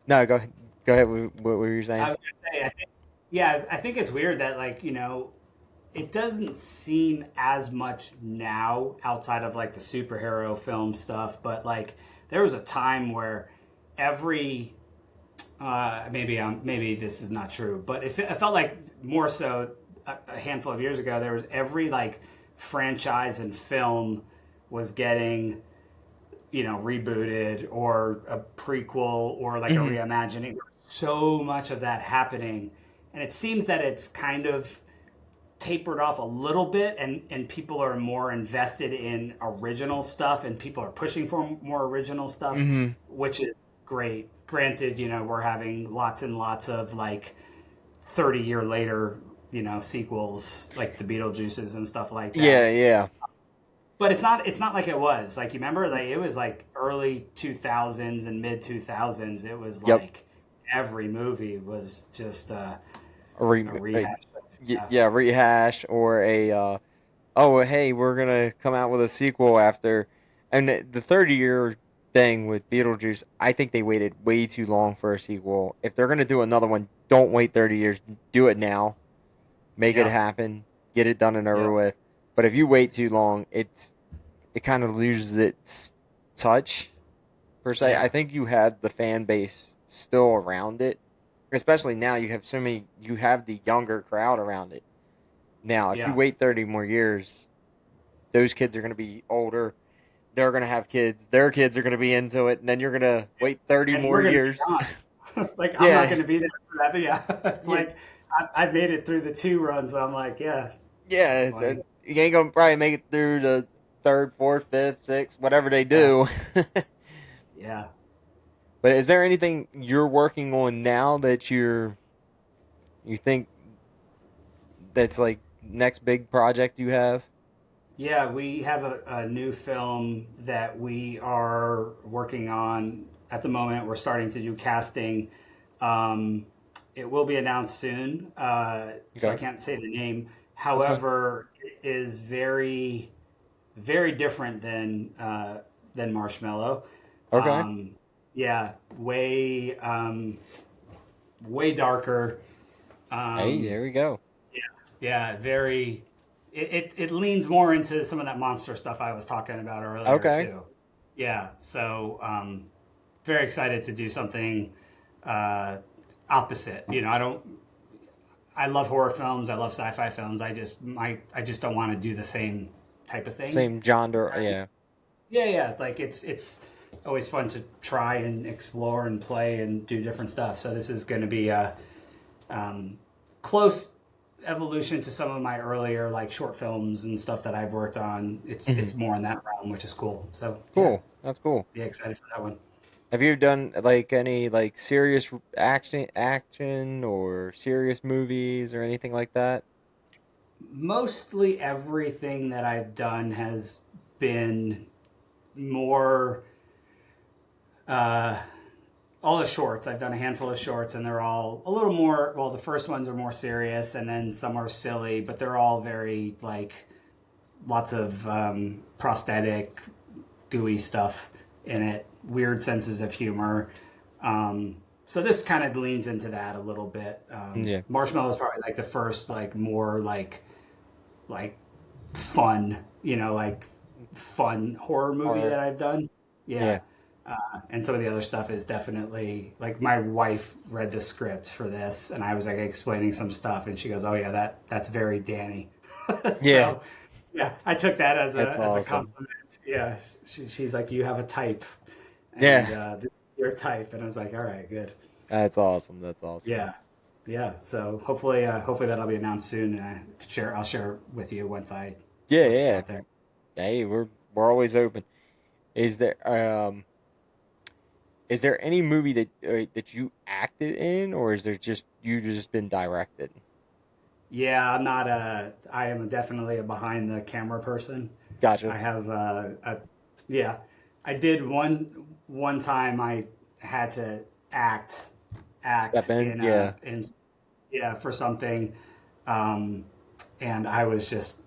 No, go ahead. Go ahead. What were you saying? I was gonna say, yeah, I think it's weird that it doesn't seem as much now outside of like the superhero film stuff, but like there was a time where every maybe this is not true, but it felt like more so a handful of years ago there was every like franchise and film was getting rebooted or a prequel or like a Hmm. reimagining. There's so much of that happening, and it seems that it's kind of tapered off a little bit, and people are more invested in original stuff, and people are pushing for more original stuff, Hmm. which is great. Granted, we're having lots and lots of like 30-year later, sequels like the Beetlejuices and stuff like Yeah, that. yeah. But it's not like it was. Like you remember, like it was like early 2000s and mid 2000s. It was Yep. like every movie was just A a re- a- rehash. Yeah, yeah, rehash or a oh hey, we're gonna come out with a sequel after, and the 30-year thing with Beetlejuice. I think they waited way too long for a sequel. If they're gonna do another one, don't wait 30 years. Do it now. Make it yeah, happen. Get it done and yeah, over with. But if you wait too long, it kind of loses its touch per se. I yeah, think you have the fan base still around it, especially now. You have so many. You have the younger crowd around it now. If you yeah. wait 30 more years, those kids are going to be older. They're going to have kids. Their kids are going to be into it, and then you're going to wait 30 And more we're gonna be years. gone. Like I'm not Yeah, gonna be there for that. But yeah, it's yeah, like I've made it through the two runs. So I'm like, yeah, that's yeah. funny. You ain't going to probably make it through the third, fourth, fifth, sixth, whatever they Yeah, do. yeah. But is there anything you're working on now that you think that's like next big project you have? Yeah, we have a new film that we are working on at the moment. We're starting to do casting. Um, it will be announced soon, so I Okay, can't say the name. that's fine. However, it is very, very different than Marshmallow. Okay. Um, yeah, way darker. Hey, Um, there we go. yeah, very. It leans more into some of that monster stuff I was talking about earlier Okay. too. Yeah, so very excited to do something uh, opposite. I don't. I love horror films. I love sci-fi films. I just don't want to do the same type of thing. Same genre. Yeah. Yeah, yeah. Like it's always fun to try and explore and play and do different stuff. So this is going to be um, close evolution to some of my earlier like short films and stuff that I've worked on. Hmm. It's more in that realm, which is cool. So yeah, Cool. That's cool. yeah, excited for that one. Have you done like any like serious action or serious movies or anything like that? Mostly everything that I've done has been more uh, all the shorts. I've done a handful of shorts, and they're all a little more. Well, the first ones are more serious, and then some are silly, but they're all very like lots of prosthetic, gooey stuff in it. Weird senses of humor. So this kind of leans into that a little bit. Yeah. Marshmallow is probably like the first like more like fun, like fun horror movie Or that I've done. Yeah. yeah. And some of the other stuff is definitely like my wife read the script for this, and I was like explaining some stuff, and she goes, "Oh yeah, that's very Danny." Yeah. So yeah, I took that as That's a awesome. compliment. Yeah, she's like, "You have a type, Yeah. and this is your type," and I was like, "All right, good." That's awesome. That's awesome. Yeah, yeah. So hopefully that'll be announced soon, and I'll share it with you Yeah, once it's yeah. out there. Hey, we're always open. Is there is there any movie that you acted in, or is there just you just been directed? Yeah, I am definitely a behind the camera person. Gotcha. I have yeah, I did one time I had to act Step act in. Yeah. in yeah for something, um, and I was just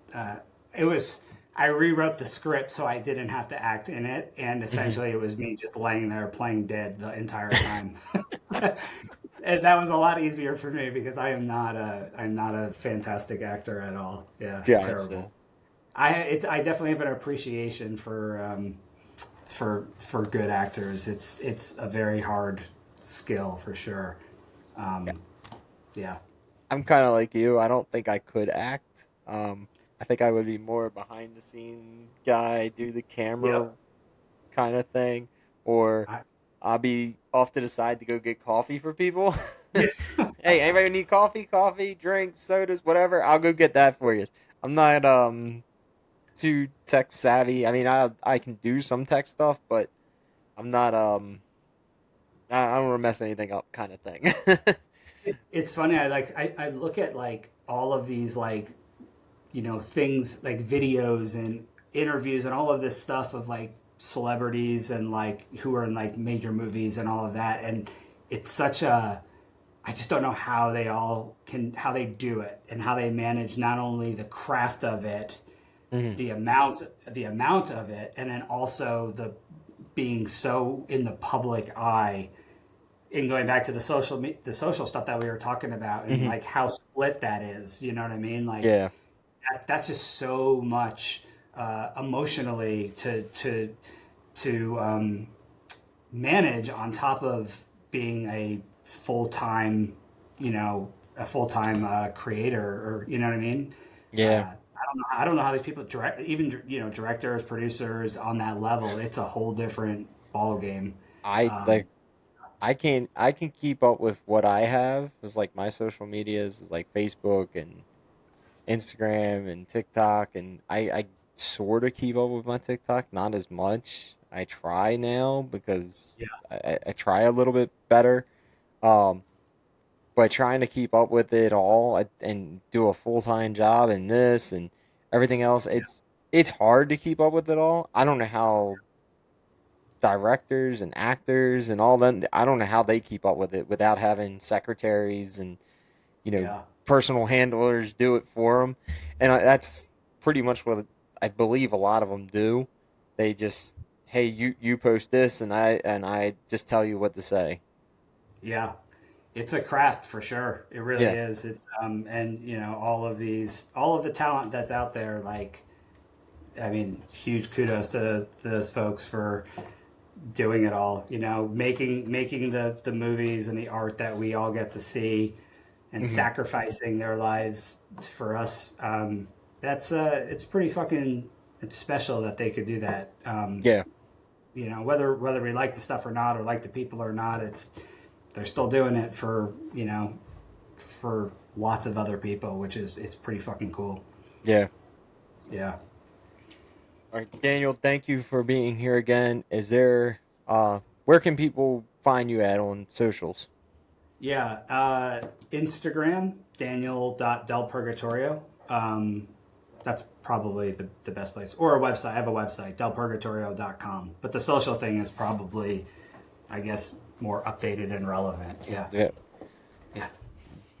it was I rewrote the script so I didn't have to act in it, and Hmm. essentially it was me just laying there playing dead the entire time. And that was a lot easier for me because I'm not a fantastic actor at all. Yeah, Gotcha. terrible. I definitely have an appreciation for good actors. It's a very hard skill for sure. Yeah. Um, yeah, I'm kind of like you. I don't think I could act. I think I would be more behind the scene guy, do the camera yep. kind of thing, or I, I'll be off to the side to go get coffee for people. yeah, Hey, anybody need coffee? Coffee, drinks, sodas, whatever. I'll go get that for you. I'm not too tech savvy. I mean, I can do some tech stuff, but I'm not I don't want to mess anything up kind of thing. it's funny. I look at like all of these like things like videos and interviews and all of this stuff of like celebrities and like who are in like major movies and all of that, and it's such a I just don't know how they do it and how they manage not only the craft of it, Hmm. the amount of it, and then also the being so in the public eye. And going back to the social stuff that we were talking about, and Hmm. like how split that is, you know what I mean? Like Yeah. that's just so much emotionally to manage on top of being you know, a full time creator, or you know what I mean. Yeah. I don't know how these people direct, even directors, producers on that level. It's a whole different ball game. I Um, like I can keep up with what I have. It's like my social medias is like Facebook and Instagram and TikTok, and I sort of keep up with my TikTok, not as much. I try now because yeah, I try a little bit better. Um, but trying to keep up with it all and do a full time job and this and everything else, it's hard to keep up with it all. I don't know how directors and actors and all them. I don't know how they keep up with it without having secretaries and yeah. personal handlers do it for them, and that's pretty much what I believe a lot of them do. They just, hey, you post this, and I just tell you what to say. Yeah, it's a craft for sure. It really Yeah. is. It's and all of the talent that's out there. Like, I mean, huge kudos to those folks for doing it all. Making the movies and the art that we all get to see, and Hmm. sacrificing their lives for us. That's it's pretty fucking. It's special that they could do that. Yeah. Whether we like the stuff or not, or like the people or not, they're still doing it for lots of other people, which is it's pretty fucking cool. Yeah. Yeah. All right, Daniel, thank you for being here again. Is there where can people find you at on socials? Yeah. Instagram, Daniel.DelPurgatorio. That's probably the best place. Or a website. I have a website, DelPurgatorio.com. But the social thing is probably, I guess, more updated and relevant. Yeah. Yeah. Yeah.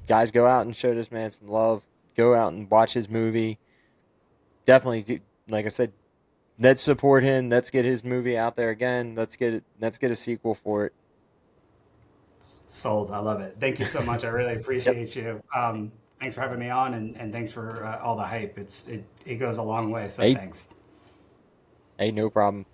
Guys, go out and show this man some love. Go out and watch his movie. Definitely like I said, let's support him. Let's get his movie out there again. Let's get a sequel for it. Sold. I love it. Thank you so much. I really Yep. appreciate you. Thanks for having me on, and thanks for all the hype. It goes a long way. So Hey, thanks. hey, no problem.